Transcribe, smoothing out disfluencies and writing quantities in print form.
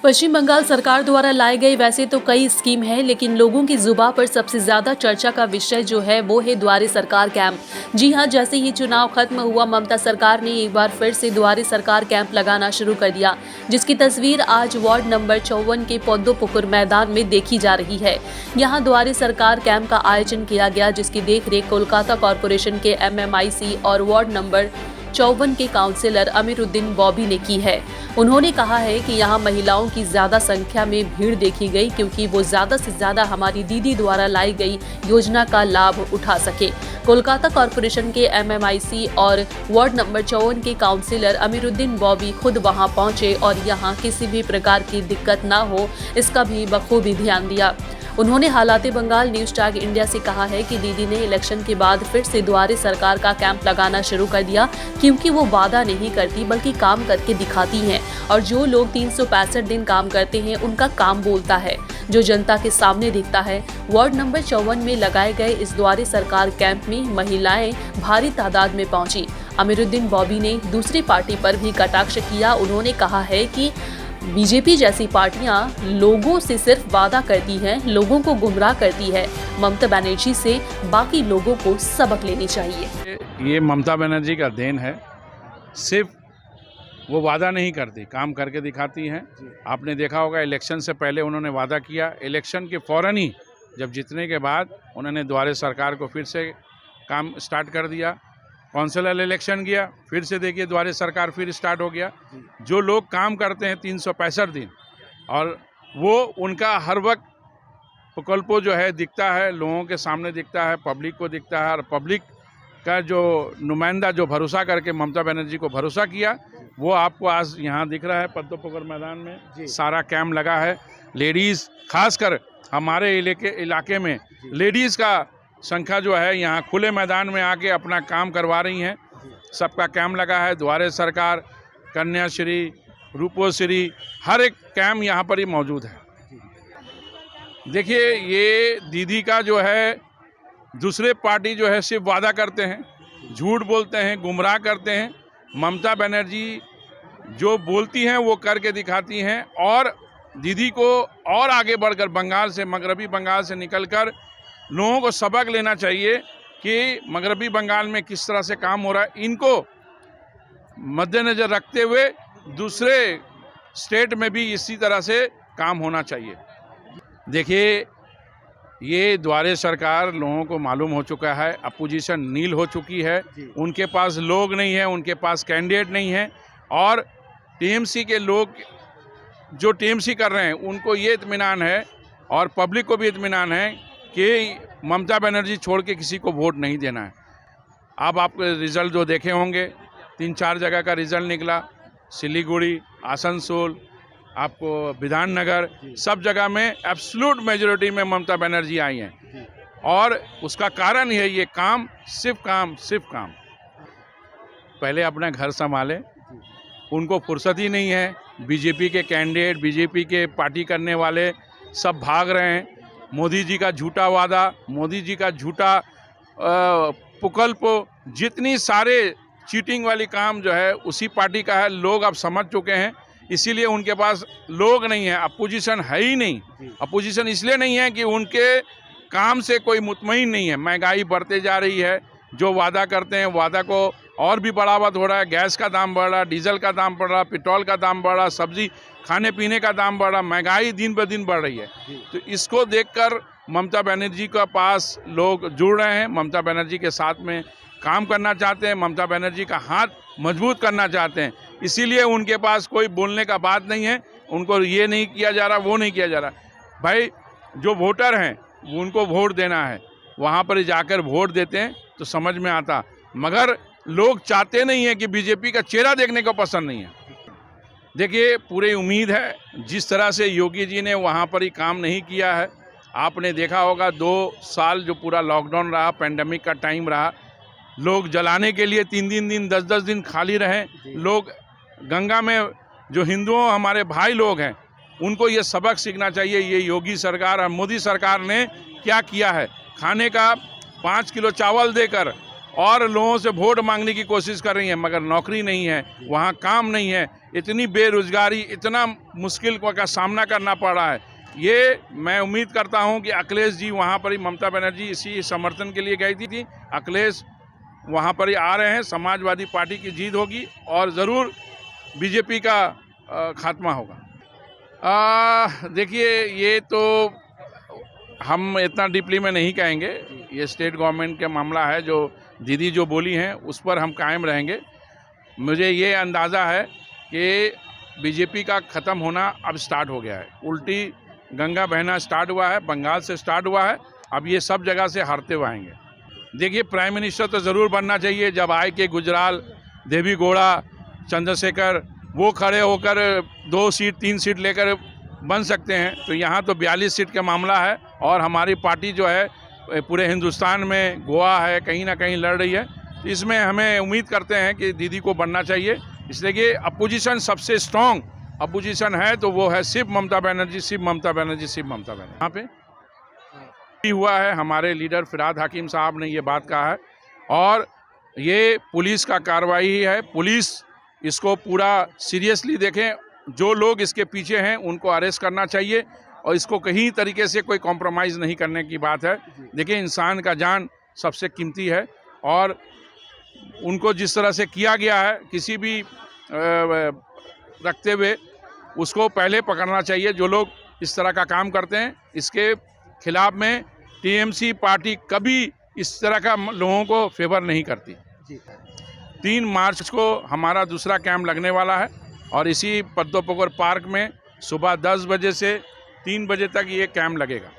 पश्चिम बंगाल सरकार द्वारा लाई गई वैसे तो कई स्कीम है, लेकिन लोगों की जुबान पर सबसे ज्यादा चर्चा का विषय जो है वो है द्वारे सरकार कैंप। जी हां, जैसे ही चुनाव खत्म हुआ, ममता सरकार ने एक बार फिर से द्वारे सरकार कैंप लगाना शुरू कर दिया, जिसकी तस्वीर आज वार्ड नंबर 54 के पौद्दोपुकुर मैदान में देखी जा रही है। यहां द्वारे सरकार कैंप का आयोजन किया गया, जिसकी देखरेख कोलकाता कॉरपोरेशन के MMIC और वार्ड नंबर 54 के काउंसिलर अमीरुद्दीन बॉबी ने की है। उन्होंने कहा है कि यहाँ महिलाओं की ज्यादा संख्या में भीड़ देखी गई, क्योंकि वो ज्यादा से ज्यादा हमारी दीदी द्वारा लाई गई योजना का लाभ उठा सके। कोलकाता कॉरपोरेशन के MMIC और वार्ड नंबर 54 के काउंसिलर अमीरुद्दीन बॉबी खुद वहां पहुंचे और यहाँ किसी भी प्रकार की दिक्कत न हो, इसका भी बखूबी ध्यान दिया। उन्होंने हालाते बंगाल न्यूज टैग इंडिया से कहा है कि दीदी ने इलेक्शन के बाद फिर से द्वारे सरकार का कैंप लगाना शुरू कर दिया, क्योंकि वो वादा नहीं करती बल्कि काम करके दिखाती हैं, और जो लोग 365 दिन काम करते हैं उनका काम बोलता है, जो जनता के सामने दिखता है। वार्ड नंबर 54 में लगाए गए इस द्वारे सरकार कैंप में महिलाएं भारी तादाद में पहुंची। अमीरुद्दीन बॉबी ने दूसरी पार्टी पर भी कटाक्ष किया। उन्होंने कहा है कि बीजेपी जैसी पार्टियां लोगों से सिर्फ वादा करती हैं, लोगों को गुमराह करती है। ममता बनर्जी से बाकी लोगों को सबक लेनी चाहिए। ये ममता बनर्जी का देन है। सिर्फ वो वादा नहीं करती, काम करके दिखाती हैं। आपने देखा होगा इलेक्शन से पहले उन्होंने वादा किया, इलेक्शन के फौरन ही जब जीतने के बाद उन्होंने द्वारे सरकार को फिर से काम स्टार्ट कर दिया। काउंसिलर इलेक्शन गया, फिर से देखिए द्वारे सरकार फिर स्टार्ट हो गया। जो लोग काम करते हैं 365 दिन, और वो उनका हर वक्त प्रकल्पों जो है दिखता है, लोगों के सामने दिखता है, पब्लिक को दिखता है, और पब्लिक का जो नुमाइंदा जो भरोसा करके ममता बनर्जी को भरोसा किया, वो आपको आज यहाँ दिख रहा है। पौद्दोपुकुर मैदान में सारा कैंप लगा है। लेडीज़, खासकर हमारे इलाके में लेडीज़ का संख्या जो है यहाँ खुले मैदान में आके अपना काम करवा रही हैं। सबका कैंप लगा है। द्वारे सरकार, कन्याश्री, रूपोश्री, हर एक कैंप यहाँ पर ही मौजूद है। देखिए, ये दीदी का जो है, दूसरे पार्टी जो है सिर्फ वादा करते हैं, झूठ बोलते हैं, गुमराह करते हैं। ममता बनर्जी जो बोलती हैं वो करके दिखाती हैं, और दीदी को और आगे बढ़कर बंगाल से, मगरबी बंगाल से निकलकर लोगों को सबक लेना चाहिए कि मगरबी बंगाल में किस तरह से काम हो रहा है। इनको मद्देनजर रखते हुए दूसरे स्टेट में भी इसी तरह से काम होना चाहिए। देखिए, ये द्वारे सरकार लोगों को मालूम हो चुका है, अपोजिशन नील हो चुकी है, उनके पास लोग नहीं है, उनके पास कैंडिडेट नहीं है, और TMC के लोग जो TMC कर रहे हैं उनको ये इत्मीनान है, और पब्लिक को भी इत्मीनान है कि ममता बनर्जी छोड़ के किसी को वोट नहीं देना है। अब आप रिज़ल्ट जो देखे होंगे, 3-4 जगह का रिज़ल्ट निकला, सिलीगुड़ी, आसनसोल, आपको विधाननगर, सब जगह में एब्सोल्यूट मेजॉरिटी में ममता बनर्जी आई हैं, और उसका कारण है ये काम, सिर्फ काम। पहले अपना घर संभालें, उनको फुर्सत ही नहीं है। बीजेपी के कैंडिडेट, बीजेपी के पार्टी करने वाले सब भाग रहे हैं। मोदी जी का झूठा वादा, मोदी जी का झूठा प्रकल्प, जितनी सारे चीटिंग वाली काम जो है उसी पार्टी का है। लोग अब समझ चुके हैं, इसीलिए उनके पास लोग नहीं है, अपोजिशन है ही नहीं। अपोजिशन इसलिए नहीं है कि उनके काम से कोई मुतमईन नहीं है। महंगाई बढ़ते जा रही है, जो वादा करते हैं वादा को और भी बढ़ावा हो रहा है। गैस का दाम बढ़ रहा, डीजल का दाम बढ़ रहा, पेट्रोल का दाम बढ़ रहा, सब्जी खाने पीने का दाम बढ़ रहा, महंगाई दिन ब दिन बढ़ रही है। तो इसको देखकर ममता बनर्जी के पास लोग जुड़ रहे हैं, ममता बनर्जी के साथ में काम करना चाहते हैं, ममता बनर्जी का हाथ मजबूत करना चाहते हैं। इसीलिए उनके पास कोई बोलने का बात नहीं है, उनको ये नहीं किया जा रहा, वो नहीं किया जा रहा। भाई, जो वोटर हैं उनको वोट देना है, वहाँ पर जाकर वोट देते हैं तो समझ में आता। मगर लोग चाहते नहीं हैं कि बीजेपी का चेहरा देखने को पसंद नहीं है। देखिए, पूरी उम्मीद है, जिस तरह से योगी जी ने वहाँ पर ही काम नहीं किया है। आपने देखा होगा 2 साल जो पूरा लॉकडाउन रहा, पेंडेमिक का टाइम रहा, लोग जलाने के लिए 3 दिन 10-10 दिन खाली रहे। लोग गंगा में, जो हिंदुओं हमारे भाई लोग हैं, उनको ये सबक सीखना चाहिए। ये योगी सरकार और मोदी सरकार ने क्या किया है। खाने का 5 किलो चावल देकर और लोगों से वोट मांगने की कोशिश कर रही हैं, मगर नौकरी नहीं है, वहाँ काम नहीं है, इतनी बेरोजगारी, इतना मुश्किल का सामना करना पड़ रहा है। ये मैं उम्मीद करता हूं कि अखिलेश जी वहाँ पर ही, ममता बनर्जी इसी समर्थन के लिए गई थी, अखिलेश वहाँ पर ही आ रहे हैं। समाजवादी पार्टी की जीत होगी और ज़रूर बीजेपी का खात्मा होगा। देखिए, ये तो हम इतना डीपली में नहीं कहेंगे, ये स्टेट गवर्नमेंट का मामला है। जो दीदी जो बोली हैं उस पर हम कायम रहेंगे। मुझे ये अंदाज़ा है कि बीजेपी का ख़त्म होना अब स्टार्ट हो गया है। उल्टी गंगा बहना स्टार्ट हुआ है, बंगाल से स्टार्ट हुआ है, अब ये सब जगह से हारते हुए आएंगे। देखिए, प्राइम मिनिस्टर तो ज़रूर बनना चाहिए। जब आए के गुजराल, देवीगौड़ा, चंद्रशेखर वो खड़े होकर 2 सीट 3 सीट लेकर बन सकते हैं, तो यहाँ तो 42 सीट का मामला है और हमारी पार्टी जो है पूरे हिंदुस्तान में गोवा है, कहीं ना कहीं लड़ रही है। इसमें हमें उम्मीद करते हैं कि दीदी को बनना चाहिए, इसलिए कि अपोजिशन सबसे स्ट्रॉन्ग अपोजिशन है तो वो है सिर्फ ममता बनर्जी, सिर्फ ममता बनर्जी, सिर्फ ममता बनर्जी। यहाँ पे हुआ है, हमारे लीडर फिरहाद हकीम साहब ने ये बात कहा है और ये पुलिस का कार्रवाई है। पुलिस इसको पूरा सीरियसली देखें, जो लोग इसके पीछे हैं उनको अरेस्ट करना चाहिए और इसको कहीं तरीके से कोई कॉम्प्रोमाइज़ नहीं करने की बात है। देखिए, इंसान का जान सबसे कीमती है और उनको जिस तरह से किया गया है किसी भी रखते हुए, उसको पहले पकड़ना चाहिए। जो लोग इस तरह का काम करते हैं इसके खिलाफ में टीएमसी पार्टी कभी इस तरह का लोगों को फेवर नहीं करती। 3 मार्च को हमारा दूसरा कैंप लगने वाला है और इसी पद्मपुकुर पार्क में सुबह 10 बजे से 3 बजे तक ये कैंप लगेगा।